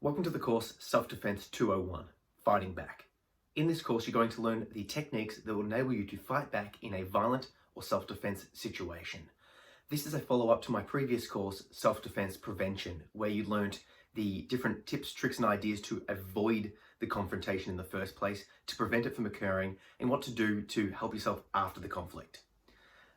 Welcome to the course Self-Defense 201, Fighting Back. In this course, you're going to learn the techniques that will enable you to fight back in a violent or self-defense situation. This is a follow-up to my previous course, Self-Defense Prevention, where you learned the different tips, tricks, and ideas to avoid the confrontation in the first place, to prevent it from occurring, and what to do to help yourself after the conflict.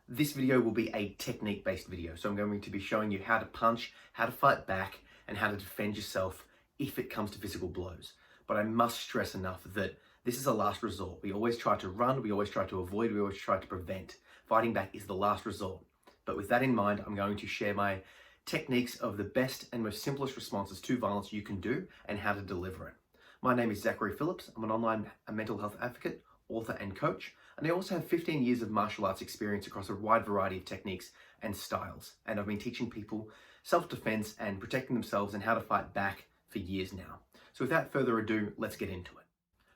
This video will be a technique-based video, so I'm going to be showing you how to punch, how to fight back, and how to defend yourself if it comes to physical blows. But I must stress enough that this is a last resort. We always try to run, we always try to avoid, we always try to prevent. Fighting back is the last resort. But with that in mind, I'm going to share my techniques of the best and most simplest responses to violence you can do and how to deliver it. My name is Zachary Phillips. I'm an online mental health advocate, author, and coach. And I also have 15 years of martial arts experience across a wide variety of techniques and styles. And I've been teaching people self-defense and protecting themselves and how to fight back for years now. So without further ado, let's get into it.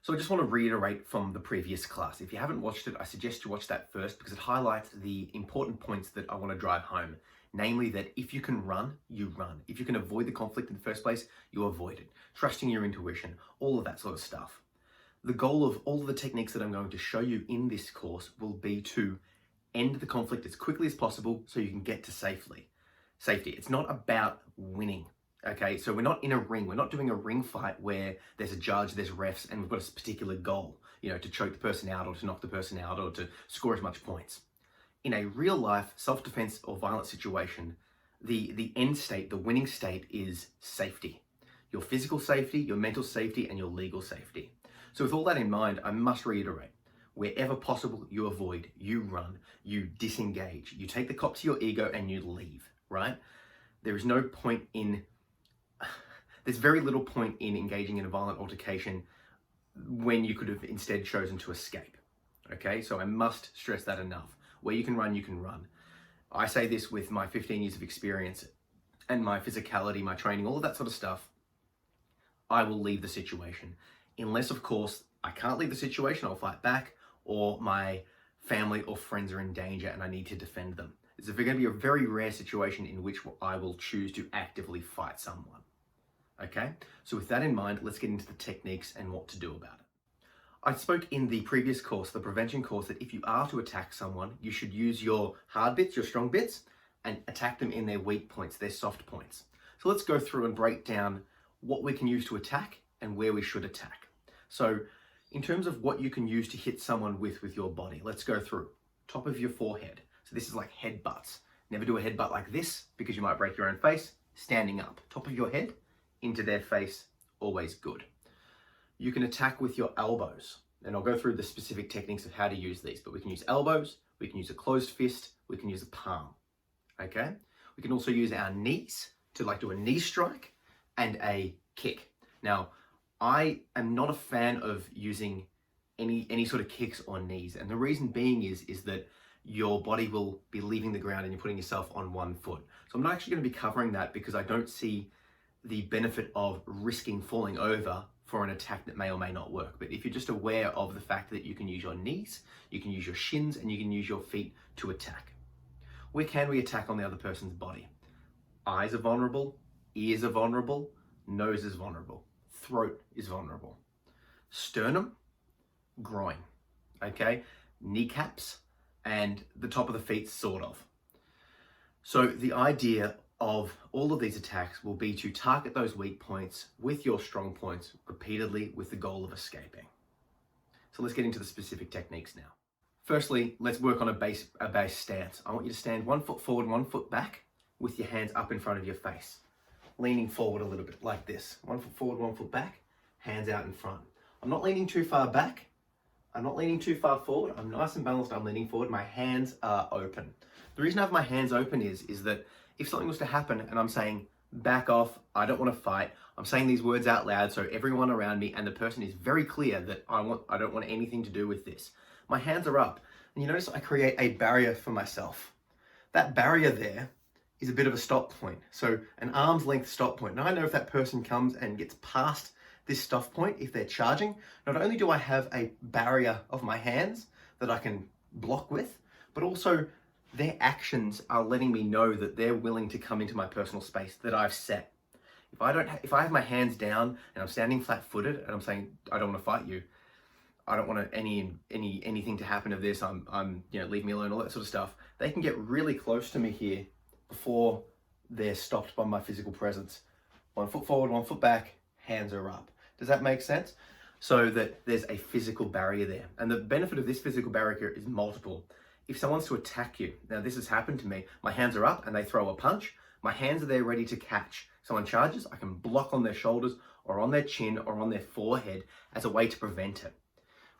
So I just want to reiterate from the previous class. If you haven't watched it, I suggest you watch that first because it highlights the important points that I want to drive home. Namely that if you can run, you run. If you can avoid the conflict in the first place, you avoid it. Trusting your intuition, all of that sort of stuff. The goal of all of the techniques that I'm going to show you in this course will be to end the conflict as quickly as possible so you can get to safety. It's not about winning. Okay, so we're not in a ring. We're not doing a ring fight where there's a judge, there's refs, and we've got a particular goal, to choke the person out or to knock the person out or to score as much points. In a real life self-defense or violent situation, the end state, the winning state is safety. Your physical safety, your mental safety, and your legal safety. So with all that in mind, I must reiterate, wherever possible, you avoid, you run, you disengage, you take the cop to your ego and you leave, right? There is no point in There's very little point in engaging in a violent altercation when you could have instead chosen to escape. Okay, so I must stress that enough. Where you can run, you can run. I say this with my 15 years of experience and my physicality, my training, all of that sort of stuff. I will leave the situation. Unless, of course, I can't leave the situation, I'll fight back, or my family or friends are in danger and I need to defend them. It's going to be a very rare situation in which I will choose to actively fight someone. Okay, so with that in mind, let's get into the techniques and what to do about it. I spoke in the previous course, the prevention course, that if you are to attack someone, you should use your hard bits, your strong bits, and attack them in their weak points, their soft points. So let's go through and break down what we can use to attack and where we should attack. So in terms of what you can use to hit someone with your body, let's go through. Top of your forehead. So this is like headbutts. Never do a headbutt like this because you might break your own face. Standing up. Top of your head into their face, always good. You can attack with your elbows, and I'll go through the specific techniques of how to use these, but we can use elbows, we can use a closed fist, we can use a palm, okay? We can also use our knees to do a knee strike and a kick. Now, I am not a fan of using any sort of kicks or knees, and the reason being is that your body will be leaving the ground and you're putting yourself on one foot. So I'm not actually going to be covering that because I don't see the benefit of risking falling over for an attack that may or may not work. But if you're just aware of the fact that you can use your knees, you can use your shins, and you can use your feet to attack. Where can we attack on the other person's body? Eyes are vulnerable, ears are vulnerable, nose is vulnerable, throat is vulnerable. Sternum, groin, okay? Kneecaps, and the top of the feet, sort of. So the idea of all of these attacks will be to target those weak points with your strong points repeatedly with the goal of escaping. So let's get into the specific techniques now. Firstly, let's work on a base stance. I want you to stand 1 foot forward, 1 foot back with your hands up in front of your face, leaning forward a little bit like this. 1 foot forward, 1 foot back, hands out in front. I'm not leaning too far back. I'm not leaning too far forward. I'm nice and balanced. I'm leaning forward. My hands are open. The reason I have my hands open is that if something was to happen and I'm saying, back off, I don't want to fight, I'm saying these words out loud so everyone around me and the person is very clear that I don't want anything to do with this. My hands are up. And you notice I create a barrier for myself. That barrier there is a bit of a stop point. So an arm's length stop point. Now I know if that person comes and gets past this stop point, if they're charging, not only do I have a barrier of my hands that I can block with, but also their actions are letting me know that they're willing to come into my personal space that I've set. If I have my hands down and I'm standing flat-footed and I'm saying, I don't want to fight you, I don't want anything to happen of this, leave me alone, all that sort of stuff, they can get really close to me here before they're stopped by my physical presence. 1 foot forward, 1 foot back, hands are up. Does that make sense? So that there's a physical barrier there. And the benefit of this physical barrier is multiple. If someone's to attack you, now this has happened to me, my hands are up and they throw a punch, my hands are there ready to catch. Someone charges, I can block on their shoulders or on their chin or on their forehead as a way to prevent it.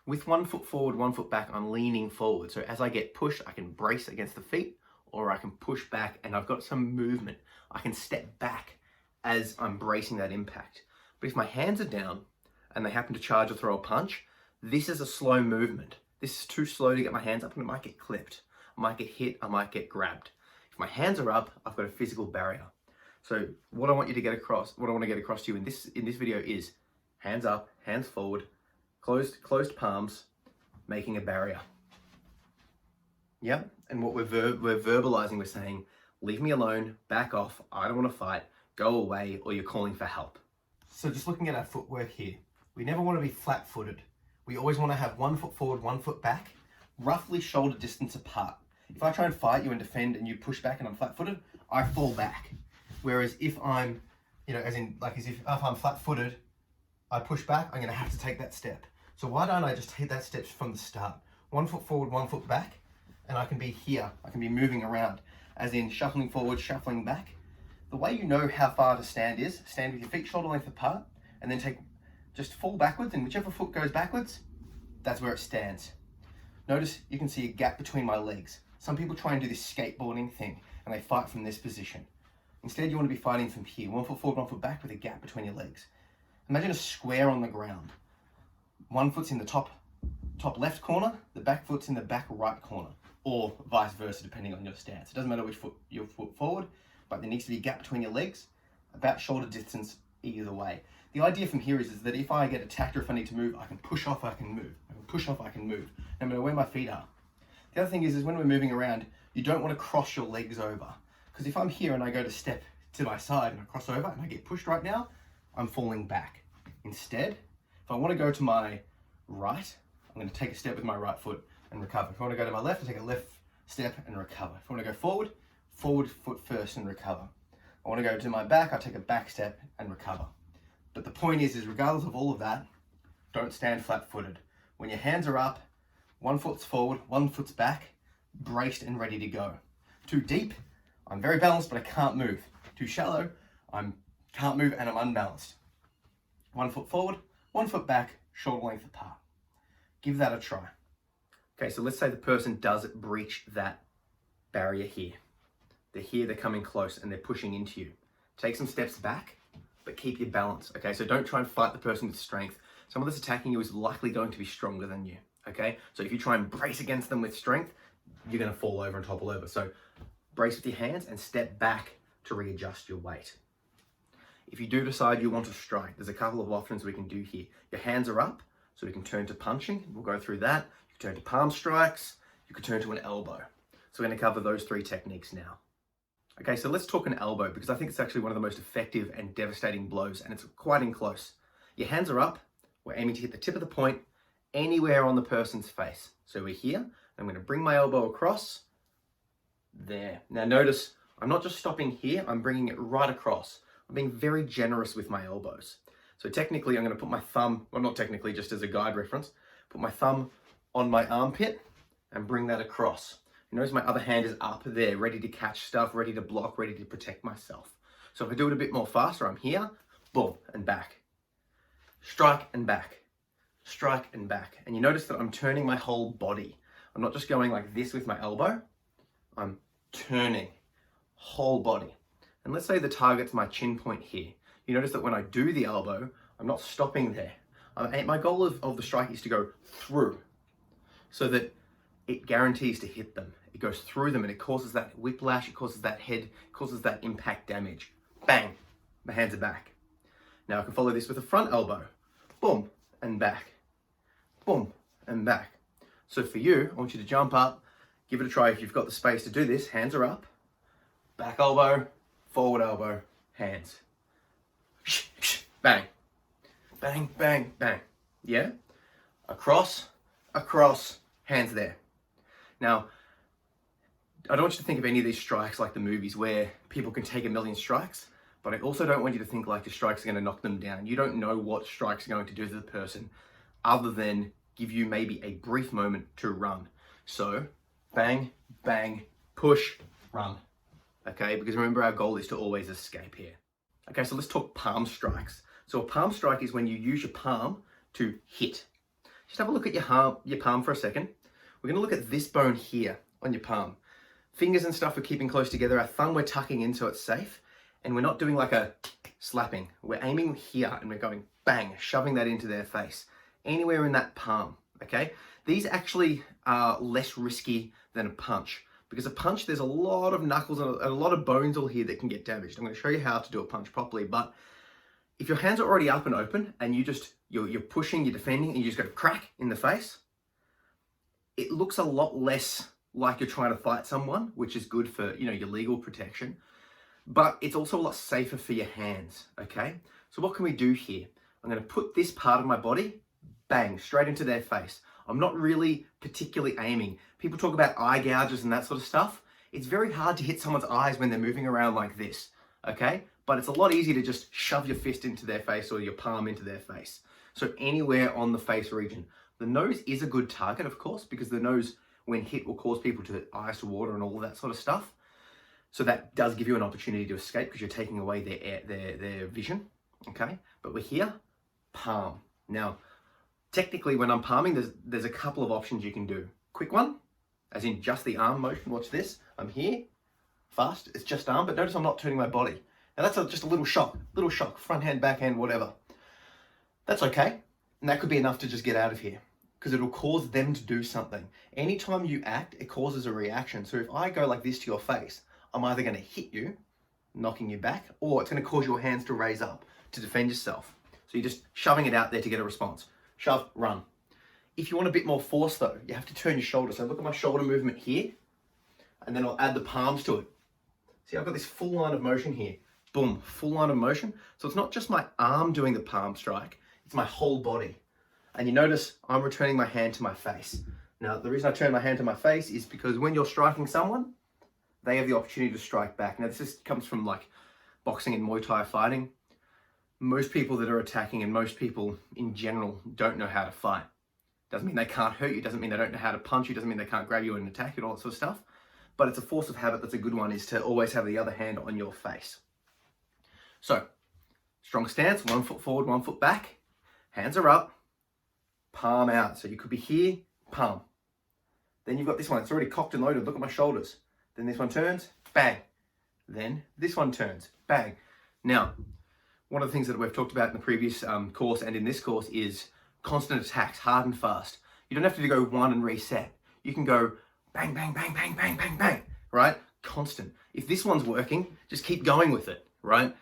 With 1 foot forward, 1 foot back, I'm leaning forward. So as I get pushed, I can brace against the feet or I can push back and I've got some movement. I can step back as I'm bracing that impact. But if my hands are down and they happen to charge or throw a punch, this is a slow movement. This is too slow to get my hands up and it might get clipped. I might get hit, I might get grabbed. If my hands are up, I've got a physical barrier. So what I want to get across to you in this video is hands up, hands forward, closed palms, making a barrier. Yeah, and what we're verbalizing, we're saying, leave me alone, back off, I don't want to fight, go away, or you're calling for help. So just looking at our footwork here, we never want to be flat-footed. We always want to have 1 foot forward, 1 foot back, roughly shoulder distance apart. If I try and fight you and defend and you push back and I'm flat-footed, I fall back. Whereas if I'm, if I'm flat-footed, I push back, I'm going to have to take that step. So why don't I just take that step from the start? 1 foot forward, 1 foot back, and I can be here. I can be moving around, as in shuffling forward, shuffling back. The way you know how far to stand is, stand with your feet shoulder length apart, and then just fall backwards, and whichever foot goes backwards, that's where it stands. Notice you can see a gap between my legs. Some people try and do this skateboarding thing, and they fight from this position. Instead, you want to be fighting from here, 1 foot forward, 1 foot back with a gap between your legs. Imagine a square on the ground. 1 foot's in the top left corner, the back foot's in the back right corner, or vice versa, depending on your stance. It doesn't matter which foot your foot forward, but there needs to be a gap between your legs, about shoulder distance either way. The idea from here is that if I get attacked or if I need to move, I can push off, I can move. I can push off, I can move, no matter where my feet are. The other thing is when we're moving around, you don't want to cross your legs over. Because if I'm here and I go to step to my side and I cross over and I get pushed right now, I'm falling back. Instead, if I want to go to my right, I'm going to take a step with my right foot and recover. If I want to go to my left, I take a left step and recover. If I want to go forward, forward foot first and recover. I want to go to my back, I take a back step and recover. But the point is regardless of all of that, don't stand flat-footed. When your hands are up, 1 foot's forward, 1 foot's back, braced and ready to go. Too deep, I'm very balanced, but I can't move. Too shallow, I can't move and I'm unbalanced. 1 foot forward, 1 foot back, shoulder length apart. Give that a try. Okay, so let's say the person does breach that barrier here. They're here, they're coming close and they're pushing into you. Take some steps back, but keep your balance, okay? So don't try and fight the person with strength. Someone that's attacking you is likely going to be stronger than you, okay? So if you try and brace against them with strength, you're gonna fall over and topple over. So brace with your hands and step back to readjust your weight. If you do decide you want to strike, there's a couple of options we can do here. Your hands are up, so we can turn to punching. We'll go through that. You can turn to palm strikes. You can turn to an elbow. So we're gonna cover those 3 techniques now. Okay, so let's talk an elbow because I think it's actually one of the most effective and devastating blows and it's quite in close. Your hands are up. We're aiming to hit the tip of the point anywhere on the person's face. So we're here. I'm going to bring my elbow across. There. Now notice, I'm not just stopping here. I'm bringing it right across. I'm being very generous with my elbows. So technically, I'm going to put my thumb, well, not technically, just as a guide reference, put my thumb on my armpit and bring that across. You notice my other hand is up there, ready to catch stuff, ready to block, ready to protect myself. So if I do it a bit more faster, I'm here, boom, and back. Strike and back. Strike and back. And you notice that I'm turning my whole body. I'm not just going like this with my elbow. I'm turning whole body. And let's say the target's my chin point here. You notice that when I do the elbow, I'm not stopping there. My goal of the strike is to go through so that it guarantees to hit them. It goes through them and it causes that whiplash, it causes that head, it causes that impact damage. Bang, my hands are back. Now I can follow this with a front elbow. Boom, and back. Boom, and back. So for you, I want you to jump up, give it a try if you've got the space to do this. Hands are up, back elbow, forward elbow, hands. bang, bang, bang, bang. Yeah? Across, across, hands there. Now, I don't want you to think of any of these strikes like the movies where people can take a million strikes, but I also don't want you to think like the strikes are going to knock them down. You don't know what strikes are going to do to the person other than give you maybe a brief moment to run. So, bang, bang, push, run. Okay, because remember our goal is to always escape here. Okay, so let's talk palm strikes. So a palm strike is when you use your palm to hit. Just have a look at your palm for a second. We're going to look at this bone here on your palm. Fingers and stuff are keeping close together. Our thumb we're tucking in so it's safe. And we're not doing like a slapping. We're aiming here and we're going bang, shoving that into their face. Anywhere in that palm, okay? These actually are less risky than a punch. Because a punch, there's a lot of knuckles and a lot of bones all here that can get damaged. I'm going to show you how to do a punch properly. But if your hands are already up and open and you're pushing, you're defending, and you just go crack in the face, it looks a lot less like you're trying to fight someone, which is good for, your legal protection. But it's also a lot safer for your hands, okay? So what can we do here? I'm going to put this part of my body, bang, straight into their face. I'm not really particularly aiming. People talk about eye gouges and that sort of stuff. It's very hard to hit someone's eyes when they're moving around like this, okay? But it's a lot easier to just shove your fist into their face or your palm into their face. So anywhere on the face region. The nose is a good target, of course, because the nose, when hit, will cause people to eyes to water and all of that sort of stuff. So that does give you an opportunity to escape because you're taking away their vision, okay? But we're here, palm. Now, technically, when I'm palming, there's a couple of options you can do. Quick one, as in just the arm motion. Watch this. I'm here, fast. It's just arm, but notice I'm not turning my body. Now that's just a little shock, front hand, back hand, whatever. That's okay, and that could be enough to just get out of here because it'll cause them to do something. Anytime you act, it causes a reaction. So if I go like this to your face, I'm either going to hit you, knocking you back, or it's going to cause your hands to raise up to defend yourself. So you're just shoving it out there to get a response. Shove, run. If you want a bit more force though, you have to turn your shoulder. So look at my shoulder movement here, and then I'll add the palms to it. See, I've got this full line of motion here. Boom, full line of motion. So it's not just my arm doing the palm strike, it's my whole body. And you notice I'm returning my hand to my face. Now, the reason I turn my hand to my face is because when you're striking someone, they have the opportunity to strike back. Now, this comes from like boxing and Muay Thai fighting. Most people that are attacking and most people in general don't know how to fight. Doesn't mean they can't hurt you, doesn't mean they don't know how to punch you, doesn't mean they can't grab you and attack you and all that sort of stuff. But it's a force of habit that's a good one, is to always have the other hand on your face. So, strong stance, 1 foot forward, 1 foot back, hands are up, palm out. So you could be here, palm. Then you've got this one, it's already cocked and loaded, look at my shoulders. Then this one turns, bang. Then this one turns, bang. Now, one of the things that we've talked about in the previous course and in this course is constant attacks, hard and fast. You don't have to go one and reset. You can go bang, bang, bang, bang, bang, bang, bang, right? Constant. If this one's working, just keep going with it, right?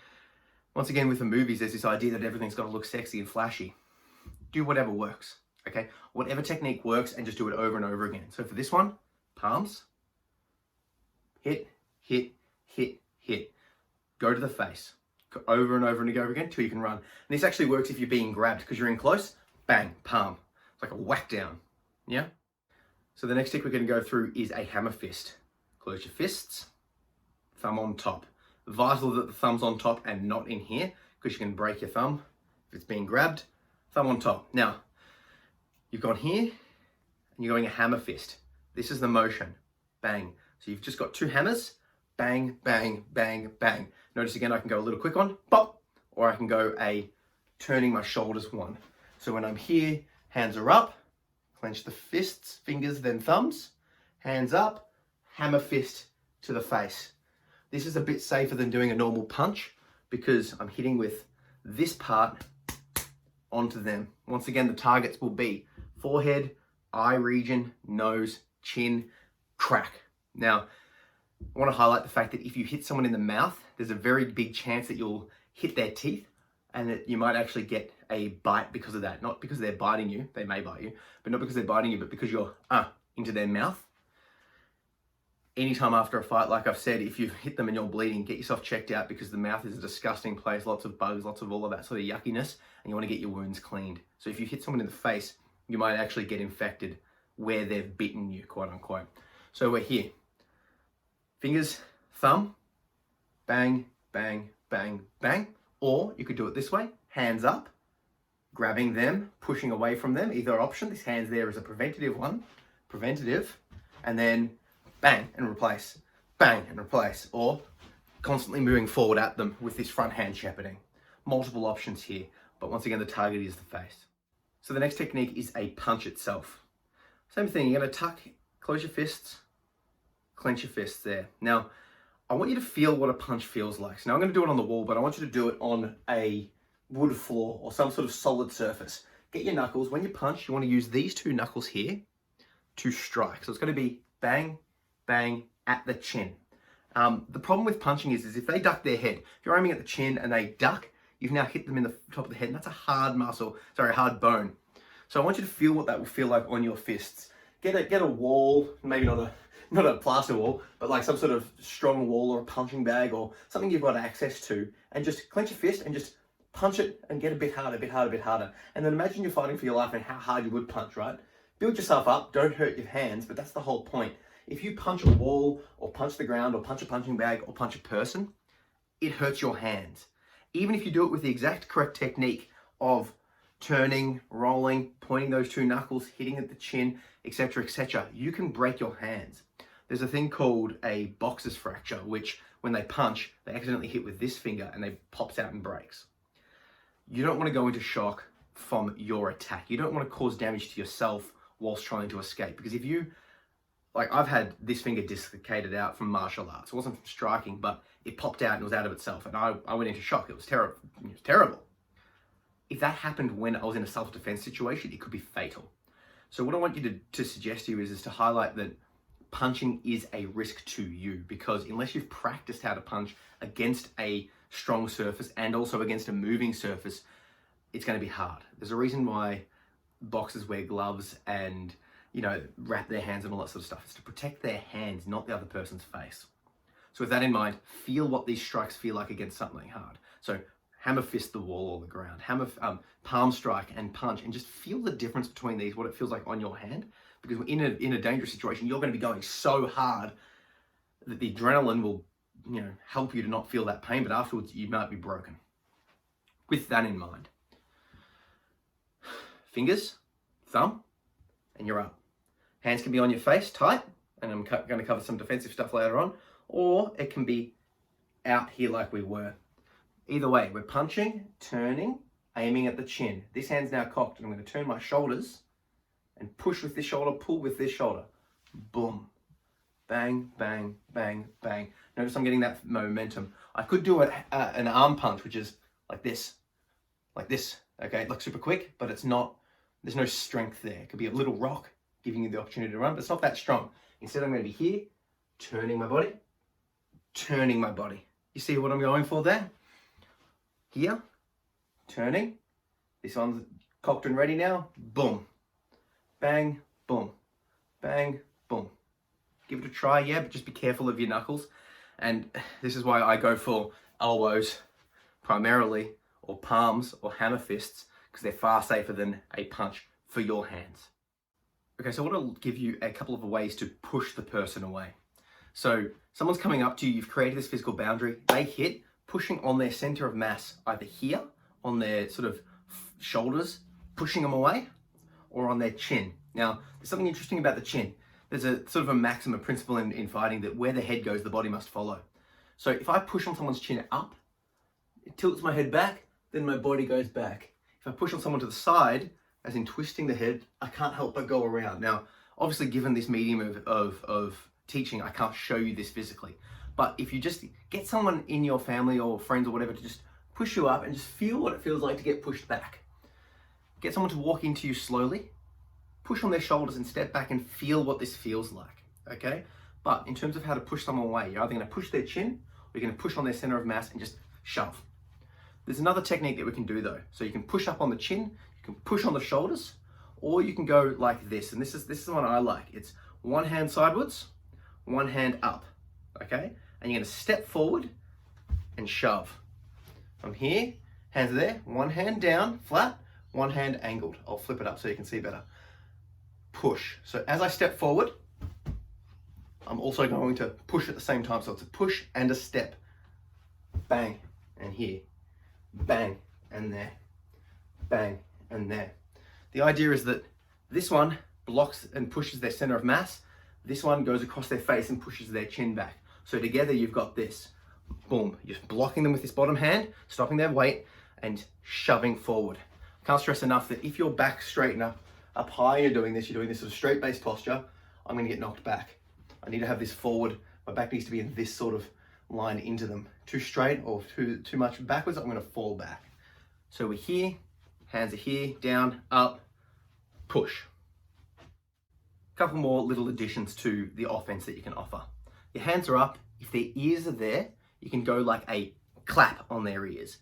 Once again, with the movies, there's this idea that everything's got to look sexy and flashy. Do whatever works, okay? Whatever technique works, and just do it over and over again. So for this one, palms, hit, hit, hit, hit. Go to the face. Go over and over and over again till you can run. And this actually works if you're being grabbed because you're in close, bang, palm. It's like a whack down, yeah? So the next trick we're going to go through is a hammer fist. Close your fists, thumb on top. Vital that the thumb's on top and not in here because you can break your thumb if it's being grabbed. Thumb on top. Now, you've gone here and you're going a hammer fist. This is the motion. Bang. So you've just got two hammers. Bang, bang, bang, bang. Notice again, I can go a little quick one, pop, or I can go a turning my shoulders one. So when I'm here, hands are up, clench the fists, fingers, then thumbs, hands up, hammer fist to the face. This is a bit safer than doing a normal punch because I'm hitting with this part onto them. Once again, the targets will be forehead, eye region, nose, chin, crack. Now, I want to highlight the fact that if you hit someone in the mouth, there's a very big chance that you'll hit their teeth and that you might actually get a bite because of that. Not because they're biting you, they may bite you, but not because they're biting you, but because you're into their mouth. Anytime after a fight, like I've said, if you've hit them and you're bleeding, get yourself checked out, because the mouth is a disgusting place, lots of bugs, lots of all of that sort of yuckiness, and you want to get your wounds cleaned. So if you hit someone in the face, you might actually get infected where they've bitten you, quote unquote. So we're here. Fingers, thumb, bang, bang, bang, bang. Or you could do it this way, hands up, grabbing them, pushing away from them, either option. This hand's there is a preventative one, and then bang and replace, bang and replace, or constantly moving forward at them with this front hand shepherding. Multiple options here, but once again, the target is the face. So the next technique is a punch itself. Same thing, you're gonna tuck, close your fists, clench your fists there. Now, I want you to feel what a punch feels like. So now I'm gonna do it on the wall, but I want you to do it on a wood floor or some sort of solid surface. Get your knuckles. When you punch, you wanna use these two knuckles here to strike. So it's gonna be bang, bang at the chin. The problem with punching is if they duck their head, if you're aiming at the chin and they duck, you've now hit them in the top of the head, and that's a hard hard bone. So I want you to feel what that will feel like on your fists. Get a wall, maybe not a plaster wall, but like some sort of strong wall or a punching bag or something you've got access to, and just clench your fist and just punch it and get a bit harder, a bit harder. And then imagine you're fighting for your life and how hard you would punch, right? Build yourself up, don't hurt your hands, but that's the whole point. If you punch a wall or punch the ground or punch a punching bag or punch a person, it hurts your hands. Even if you do it with the exact correct technique of turning, rolling, pointing those two knuckles, hitting at the chin, etc., you can break your hands. There's a thing called a boxer's fracture, which when they punch, they accidentally hit with this finger and they pops out and breaks. You don't want to go into shock from your attack. You don't want to cause damage to yourself whilst trying to escape, because if you, like I've had this finger dislocated out from martial arts. It wasn't from striking, but it popped out and it was out of itself. And I went into shock. It was terrible. If that happened when I was in a self-defense situation, it could be fatal. So what I want you to suggest to you is to highlight that punching is a risk to you, because unless you've practiced how to punch against a strong surface and also against a moving surface, it's going to be hard. There's a reason why boxers wear gloves and, you know, wrap their hands and all that sort of stuff. It's to protect their hands, not the other person's face. So with that in mind, feel what these strikes feel like against something hard. So hammer fist the wall or the ground, hammer palm strike and punch, and just feel the difference between these, what it feels like on your hand. Because in a dangerous situation, you're going to be going so hard that the adrenaline will, you know, help you to not feel that pain, but afterwards you might be broken. With that in mind, fingers, thumb, and you're up. Hands can be on your face, tight, and I'm going to cover some defensive stuff later on, or it can be out here like we were. Either way, we're punching, turning, aiming at the chin. This hand's now cocked, and I'm going to turn my shoulders and push with this shoulder, pull with this shoulder. Boom. Bang, bang, bang, bang. Notice I'm getting that momentum. I could do an arm punch, which is like this, okay? It looks super quick, but it's not, there's no strength there. It could be a little rock, giving you the opportunity to run, but it's not that strong. Instead, I'm going to be here, turning my body. You see what I'm going for there? Here, turning. This one's cocked and ready now. Boom. Bang, boom. Bang, boom. Give it a try, yeah, but just be careful of your knuckles. And this is why I go for elbows primarily, or palms, or hammer fists, because they're far safer than a punch for your hands. Okay, so I want to give you a couple of ways to push the person away. So someone's coming up to you, you've created this physical boundary, they hit, pushing on their center of mass, either here, on their sort of shoulders, pushing them away, or on their chin. Now, there's something interesting about the chin. There's a sort of a maximum principle in fighting that where the head goes, the body must follow. So if I push on someone's chin up, it tilts my head back, then my body goes back. If I push on someone to the side, as in twisting the head, I can't help but go around. Now, obviously, given this medium of teaching, I can't show you this physically. But if you just get someone in your family or friends or whatever to just push you up and just feel what it feels like to get pushed back. Get someone to walk into you slowly, push on their shoulders and step back and feel what this feels like, okay? But in terms of how to push someone away, you're either going to push their chin or you're going to push on their center of mass and just shove. There's another technique that we can do though. So you can push up on the chin, you can push on the shoulders, or you can go like this. And this is the one I like. It's one hand sideways, one hand up, okay? And you're gonna step forward and shove. From here, hands are there, one hand down, flat, one hand angled. I'll flip it up so you can see better. Push. So as I step forward, I'm also going to push at the same time. So it's a push and a step. Bang, and here. Bang, and there. Bang, and there. The idea is that this one blocks and pushes their center of mass. This one goes across their face and pushes their chin back. So together you've got this. Boom, you're blocking them with this bottom hand, stopping their weight, and shoving forward. Can't stress enough that if your back straight and up high, you're doing this sort of straight base posture, I'm gonna get knocked back. I need to have this forward. My back needs to be in this sort of line into them. Too straight or too much backwards, I'm gonna fall back. So we're here, hands are here, down, up, push. A couple more little additions to the offense that you can offer. Your hands are up. If their ears are there, you can go like a clap on their ears.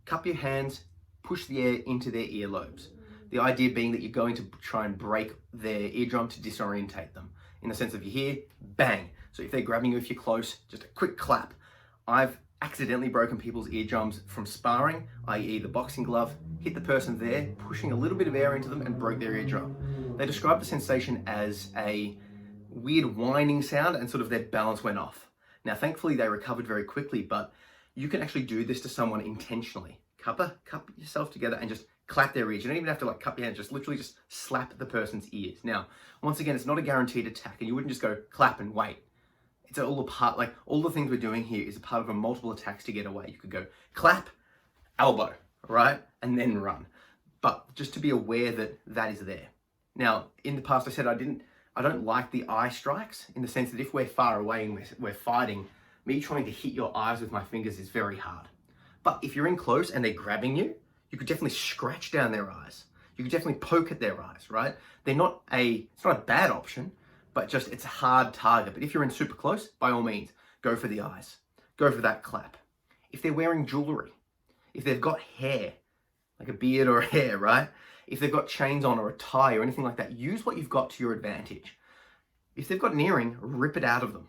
Cup your hands, push the air into their earlobes. The idea being that you're going to try and break their eardrum to disorientate them. In the sense of you hear, bang. So if they're grabbing you, if you're close, just a quick clap. I've accidentally broken people's eardrums from sparring, i.e. the boxing glove, hit the person there, pushing a little bit of air into them and broke their eardrum. They described the sensation as a weird whining sound and sort of their balance went off. Now, thankfully they recovered very quickly, but you can actually do this to someone intentionally. Cup yourself together and just clap their ears. You don't even have to like cup your hands, just literally just slap the person's ears. Now, once again, it's not a guaranteed attack and you wouldn't just go clap and wait. It's all a part, like all the things we're doing here is a part of a multiple attacks to get away. You could go clap, elbow, right? And then run. But just to be aware that that is there. Now, in the past I said I don't like the eye strikes in the sense that if we're far away and we're fighting, me trying to hit your eyes with my fingers is very hard. But if you're in close and they're grabbing you, you could definitely scratch down their eyes. You could definitely poke at their eyes, right? It's not a bad option, but just it's a hard target. But if you're in super close, by all means, go for the eyes. Go for that clap. If they're wearing jewelry, if they've got hair, like a beard or a hair, right? If they've got chains on or a tie or anything like that, use what you've got to your advantage. If they've got an earring, rip it out of them.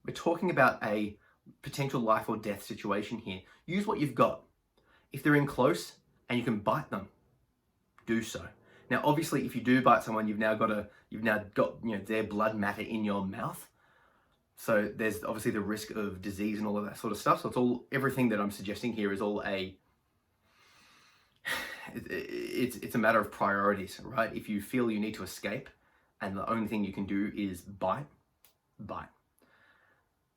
We're talking about a potential life or death situation here. Use what you've got. If they're in close and you can bite them, do so. Now, obviously, if you do bite someone, you've now got their blood matter in your mouth. So there's obviously the risk of disease and all of that sort of stuff. So everything that I'm suggesting here is all it's a matter of priorities, right? If you feel you need to escape and the only thing you can do is bite.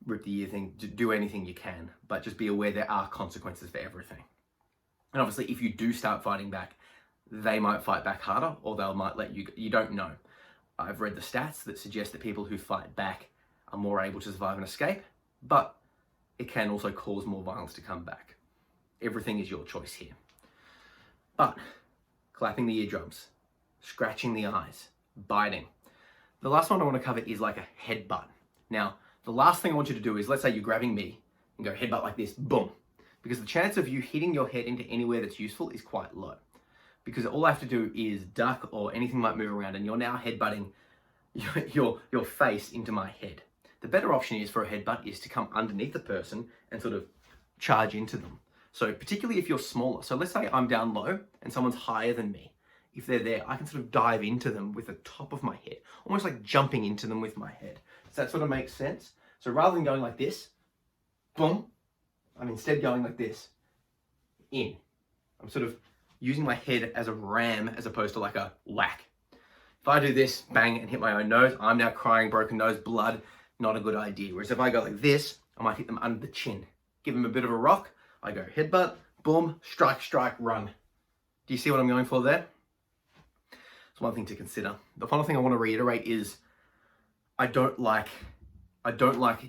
Rip the ear thing, do anything you can, but just be aware there are consequences for everything. And obviously, if you do start fighting back, they might fight back harder or they might let you don't know. I've read the stats that suggest that people who fight back are more able to survive and escape, but it can also cause more violence to come back. Everything is your choice here. But clapping the eardrums, scratching the eyes, biting. The last one I want to cover is like a headbutt. Now, the last thing I want you to do is, let's say you're grabbing me and go headbutt like this, boom. Because the chance of you hitting your head into anywhere that's useful is quite low. Because all I have to do is duck or anything might move around and you're now headbutting your face into my head. The better option is for a headbutt is to come underneath the person and sort of charge into them. So particularly if you're smaller. So let's say I'm down low and someone's higher than me. If they're there, I can sort of dive into them with the top of my head, almost like jumping into them with my head. Does that sort of make sense? So rather than going like this, boom, I'm instead going like this, in. I'm sort of using my head as a ram as opposed to like a whack. If I do this, bang, and hit my own nose, I'm now crying, broken nose, blood, not a good idea. Whereas if I go like this, I might hit them under the chin. Give them a bit of a rock, I go headbutt, boom, strike, strike, run. Do you see what I'm going for there? It's one thing to consider. The final thing I want to reiterate is I don't like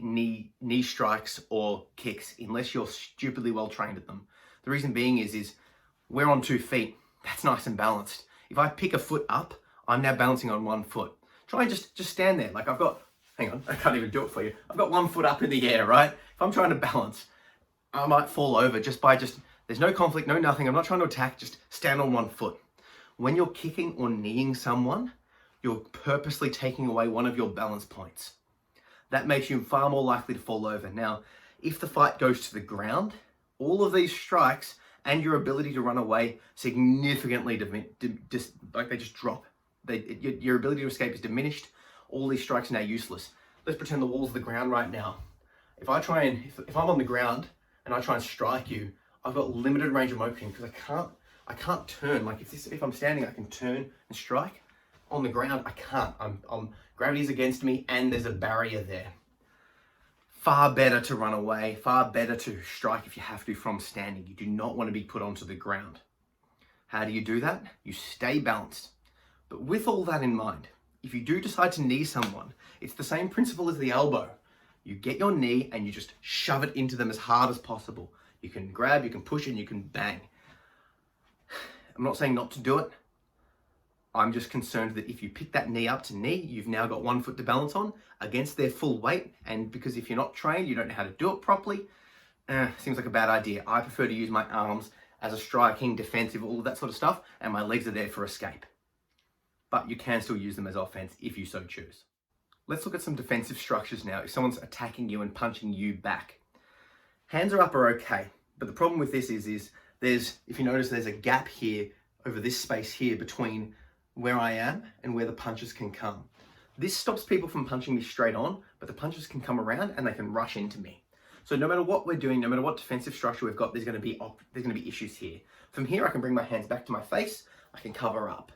knee strikes or kicks unless you're stupidly well trained at them. The reason being is we're on 2 feet. That's nice and balanced. If I pick a foot up, I'm now balancing on 1 foot. Try and just stand there. Like hang on, I can't even do it for you. I've got 1 foot up in the air, right? If I'm trying to balance, I might fall over there's no conflict, no nothing. I'm not trying to attack, just stand on 1 foot. When you're kicking or kneeing someone, you're purposely taking away one of your balance points. That makes you far more likely to fall over. Now, if the fight goes to the ground, all of these strikes and your ability to run away significantly they just drop. Your ability to escape is diminished. All these strikes are now useless. Let's pretend the wall's the ground right now. If I'm on the ground and I try and strike you, I've got limited range of motion because I can't turn. Like if I'm standing, I can turn and strike. On the ground, I can't. Gravity's against me and there's a barrier there. Far better to run away, far better to strike if you have to from standing. You do not want to be put onto the ground. How do you do that? You stay balanced. But with all that in mind, if you do decide to knee someone, it's the same principle as the elbow. You get your knee and you just shove it into them as hard as possible. You can grab, you can push, and you can bang. I'm not saying not to do it. I'm just concerned that if you pick that knee up to knee, you've now got 1 foot to balance on against their full weight. And because if you're not trained, you don't know how to do it properly, seems like a bad idea. I prefer to use my arms as a striking, defensive, all of that sort of stuff, and my legs are there for escape. But you can still use them as offense if you so choose. Let's look at some defensive structures now. If someone's attacking you and punching you back. Hands are up are okay, but the problem with this is if you notice, there's a gap here over this space here between where I am and where the punches can come. This stops people from punching me straight on, but the punches can come around and they can rush into me. So no matter what we're doing, no matter what defensive structure we've got, there's going to be issues here. From here, I can bring my hands back to my face. I can cover up.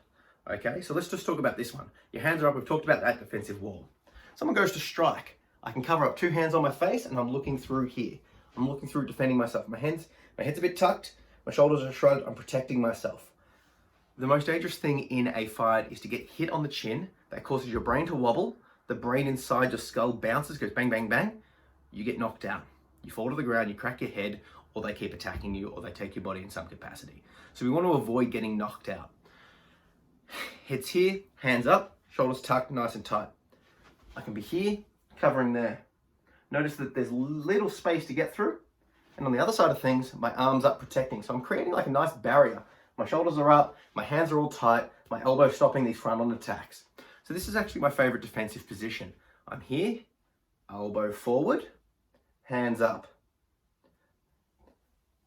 Okay, so let's just talk about this one. Your hands are up. We've talked about that defensive wall. Someone goes to strike. I can cover up 2 hands on my face and I'm looking through here. I'm looking through, defending myself. My head's a bit tucked. My shoulders are shrugged. I'm protecting myself. The most dangerous thing in a fight is to get hit on the chin. That causes your brain to wobble. The brain inside your skull bounces, goes bang, bang, bang. You get knocked out. You fall to the ground, you crack your head, or they keep attacking you, or they take your body in some capacity. So we want to avoid getting knocked out. Head's here, hands up, shoulders tucked, nice and tight. I can be here, covering there. Notice that there's little space to get through. And on the other side of things, my arms up protecting. So I'm creating like a nice barrier. My shoulders are up, my hands are all tight, my elbow stopping these front-on attacks. So this is actually my favorite defensive position. I'm here, elbow forward, hands up.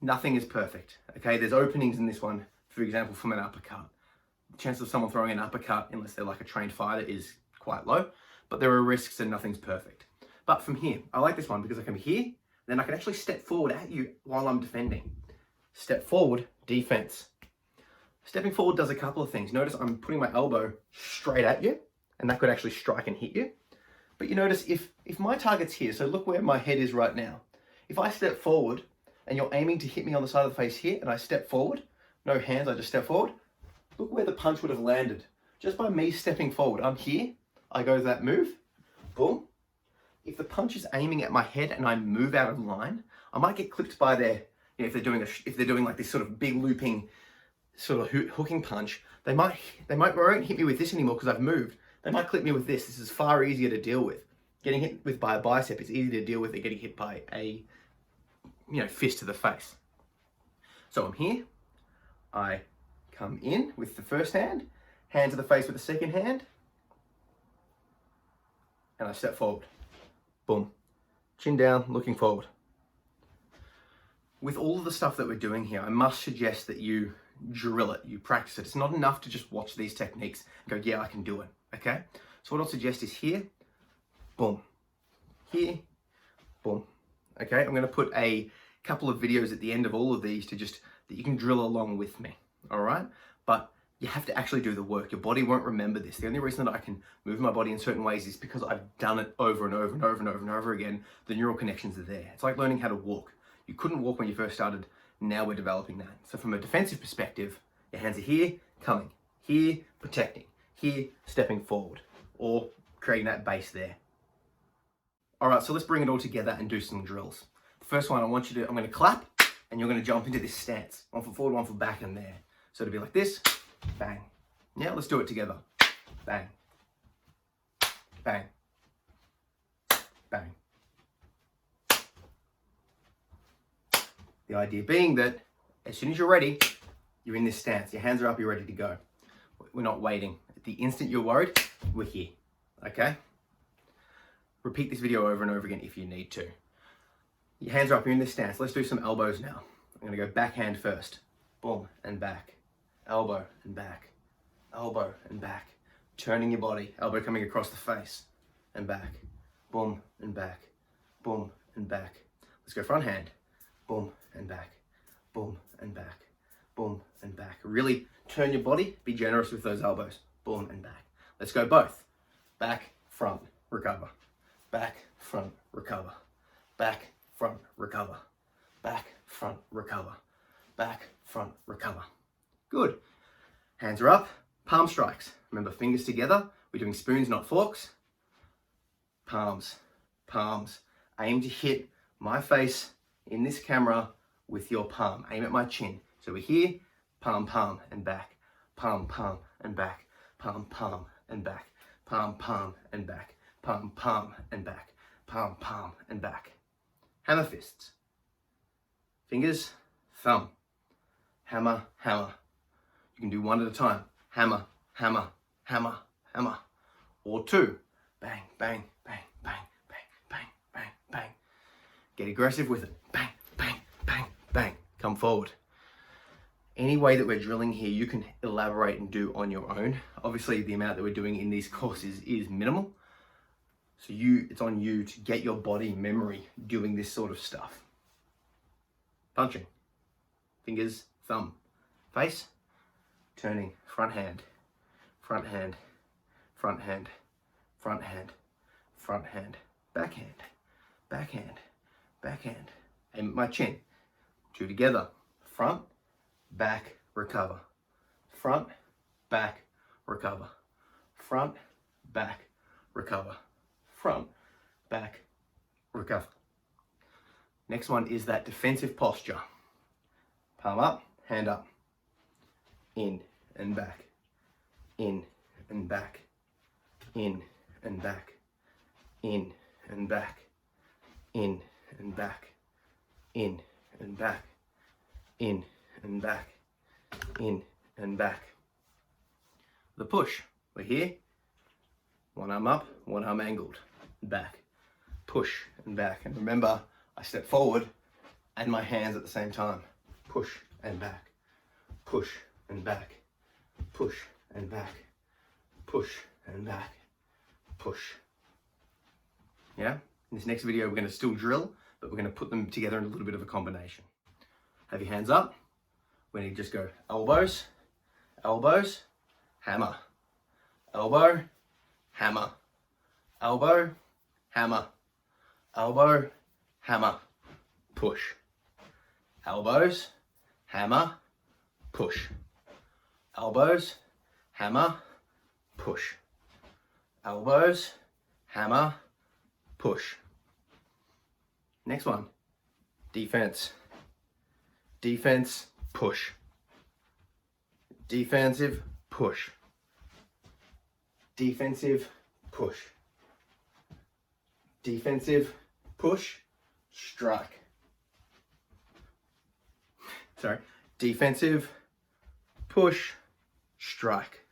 Nothing is perfect, okay? There's openings in this one, for example, from an uppercut. The chance of someone throwing an uppercut, unless they're like a trained fighter, is quite low, but there are risks and nothing's perfect. But from here, I like this one because I can be here, then I can actually step forward at you while I'm defending. Step forward, defense. Stepping forward does a couple of things. Notice I'm putting my elbow straight at you, and that could actually strike and hit you. But you notice if my target's here, so look where my head is right now. If I step forward and you're aiming to hit me on the side of the face here, and I step forward, no hands, I just step forward, look where the punch would have landed. Just by me stepping forward, I'm here, I go that move, boom. If the punch is aiming at my head and I move out of line, I might get clipped by their, if they're doing like this sort of big looping sort of hooking punch, they won't hit me with this anymore because I've moved. They might clip me with this. This is far easier to deal with. Getting hit with by a bicep is easier to deal with than getting hit by a fist to the face. So I'm here. I come in with the first hand to the face with the second hand, and I step forward. Boom. Chin down, looking forward. With all of the stuff that we're doing here, I must suggest that you drill it, you practice it. It's not enough to just watch these techniques and go, yeah, I can do it, okay? So what I'll suggest is here, boom, here, boom, okay? I'm gonna put a couple of videos at the end of all of these that you can drill along with me, all right? But you have to actually do the work. Your body won't remember this. The only reason that I can move my body in certain ways is because I've done it over and over and over and over and over again. The neural connections are there. It's like learning how to walk. You couldn't walk when you first started. Now we're developing that. So from a defensive perspective, your hands are here, coming, here, protecting, here, stepping forward, or creating that base there. All right, so let's bring it all together and do some drills. The first one I'm going to clap, and you're going to jump into this stance. 1 foot forward, 1 foot back, and there. So it'll be like this, bang. Now let's do it together. Bang, bang, bang. The idea being that as soon as you're ready, you're in this stance. Your hands are up, you're ready to go. We're not waiting. At the instant you're worried, we're here, okay? Repeat this video over and over again if you need to. Your hands are up, you're in this stance. Let's do some elbows now. I'm gonna go backhand first. Boom, and back. Elbow and back. Elbow and back. Turning your body, elbow coming across the face and back. Boom and back. Boom and back. Let's go front hand. Boom and back. Boom and back. Boom and back. Really turn your body, be generous with those elbows. Boom and back. Let's go both. Back, front, recover. Back, front, recover. Back, front, recover. Back, front, recover. Back, front, recover. Good. Hands are up, palm strikes. Remember, fingers together. We're doing spoons, not forks. Palms, palms. Aim to hit my face in this camera with your palm. Aim at my chin. So we're here, palm, palm, and back. Palm, palm, and back. Palm, palm, and back. Palm, palm, and back. Palm, palm, and back. Palm, palm, and back. Hammer fists. Fingers, thumb. Hammer, hammer. You can do one at a time. Hammer, hammer, hammer, hammer. Or two. Bang, bang, bang, bang, bang, bang, bang, bang. Get aggressive with it. Bang, bang, bang, bang. Come forward. Any way that we're drilling here, you can elaborate and do on your own. Obviously, the amount that we're doing in these courses is minimal. So it's on you to get your body memory doing this sort of stuff. Punching. Fingers, thumb. Face. Turning. Front hand. Front hand. Front hand. Front hand. Front hand. Backhand. Backhand. Backhand. Aim at my chin. Two together. Front. Back, recover. Front, back, recover. Front, back, recover. Front, back, recover. Next one is that defensive posture. Palm up, hand up. In and back. In and back. In and back. In and back. In and back. In and back. In and back, in and back. The push, we're here, one arm up, one arm angled, back, push and back. And remember, I step forward and my hands at the same time. Push and back, push and back, push and back, push and back, push. Yeah, in this next video, we're gonna still drill, but we're gonna put them together in a little bit of a combination. Have your hands up. We're going to just go elbows, elbows, hammer, elbow, hammer, elbow, hammer, elbow, hammer, push. Elbows, hammer, push. Elbows, hammer, push. Elbows, hammer, push. Next one, defense. Defense, push. Defensive, push. Defensive, push. Defensive, push, strike. Sorry. Defensive, push, strike.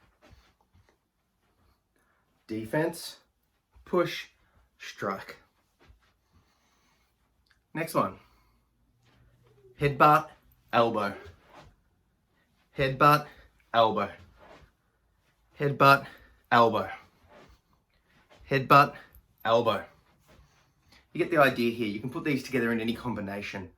Defense, push, strike. Next one. Headbutt, elbow. Headbutt, elbow. Headbutt, elbow. Headbutt, elbow. You get the idea here. You can put these together in any combination.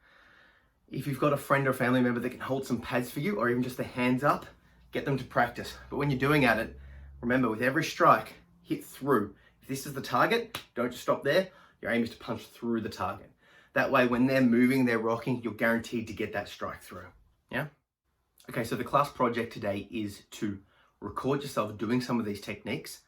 If you've got a friend or family member that can hold some pads for you, or even just the hands up, get them to practice. But when you're doing at it, remember, with every strike, hit through. If this is the target, don't just stop there. Your aim is to punch through the target. That way, when they're moving, they're rocking, you're guaranteed to get that strike through. Yeah? Okay, so the class project today is to record yourself doing some of these techniques,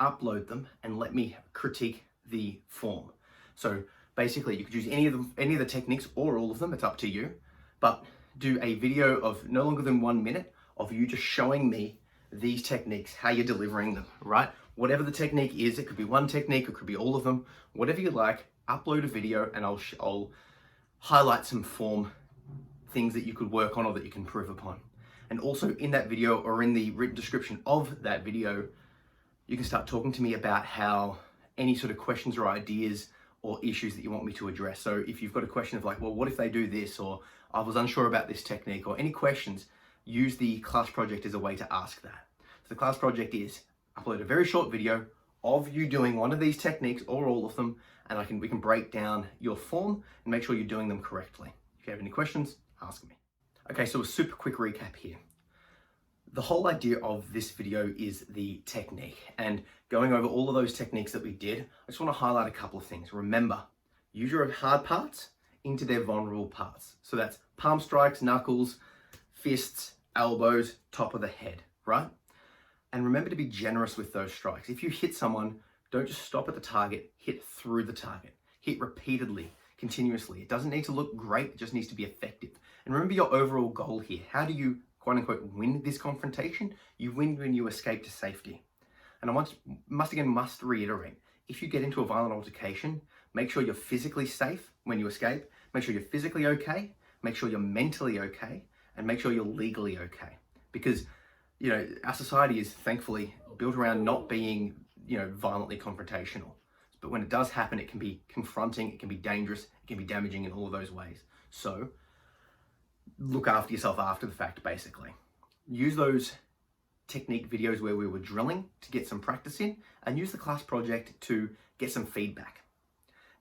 upload them, and let me critique the form. So basically, you could use any of the techniques or all of them, it's up to you, but do a video of no longer than 1 minute of you just showing me these techniques, how you're delivering them, right? Whatever the technique is, it could be one technique, it could be all of them, whatever you like, upload a video and I'll highlight some form things that you could work on or that you can improve upon. And also in that video or in the written description of that video, you can start talking to me about how any sort of questions or ideas or issues that you want me to address. So if you've got a question of like, well, what if they do this, or I was unsure about this technique, or any questions, use the class project as a way to ask that. So the class project is upload a very short video of you doing one of these techniques or all of them, and we can break down your form and make sure you're doing them correctly. If you have any questions, ask me. Okay, so a super quick recap here. The whole idea of this video is the technique, and going over all of those techniques that we did, I just want to highlight a couple of things. Remember, use your hard parts into their vulnerable parts. So that's palm strikes, knuckles, fists, elbows, top of the head, right? And remember to be generous with those strikes. If you hit someone, don't just stop at the target, hit through the target. Hit repeatedly, continuously. It doesn't need to look great, it just needs to be effective. And remember your overall goal here. How do you, quote unquote, win this confrontation? You win when you escape to safety. And I must reiterate, if you get into a violent altercation, make sure you're physically safe when you escape, make sure you're physically okay, make sure you're mentally okay, and make sure you're legally okay. Because, you know, our society is thankfully built around not being, you know, violently confrontational. But when it does happen, it can be confronting, it can be dangerous, it can be damaging in all of those ways. So look after yourself after the fact, basically. Use those technique videos where we were drilling to get some practice in, and use the class project to get some feedback.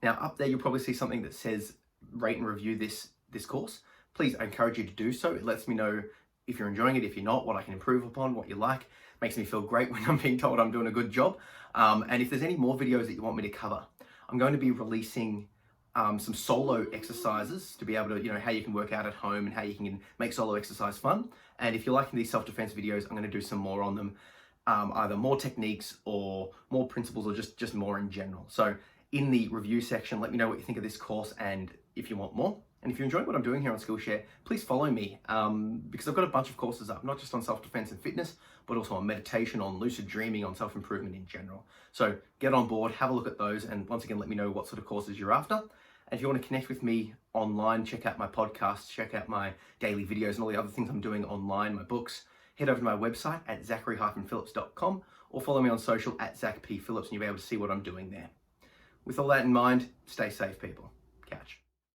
Now up there, you'll probably see something that says rate and review this course. Please, I encourage you to do so. It lets me know if you're enjoying it, if you're not, what I can improve upon, what you like. Makes me feel great when I'm being told I'm doing a good job. And if there's any more videos that you want me to cover, I'm going to be releasing some solo exercises to be able to, you know, how you can work out at home and how you can make solo exercise fun. And if you're liking these self-defense videos, I'm going to do some more on them, either more techniques or more principles, or just more in general. So in the review section, let me know what you think of this course and if you want more. And if you're enjoying what I'm doing here on Skillshare, please follow me because I've got a bunch of courses up, not just on self-defense and fitness, but also on meditation, on lucid dreaming, on self-improvement in general. So get on board, have a look at those, and once again, let me know what sort of courses you're after. And if you want to connect with me online, check out my podcasts, check out my daily videos and all the other things I'm doing online, my books, head over to my website at zachary-phillips.com or follow me on social at ZachPPhillips, and you'll be able to see what I'm doing there. With all that in mind, stay safe, people. Catch.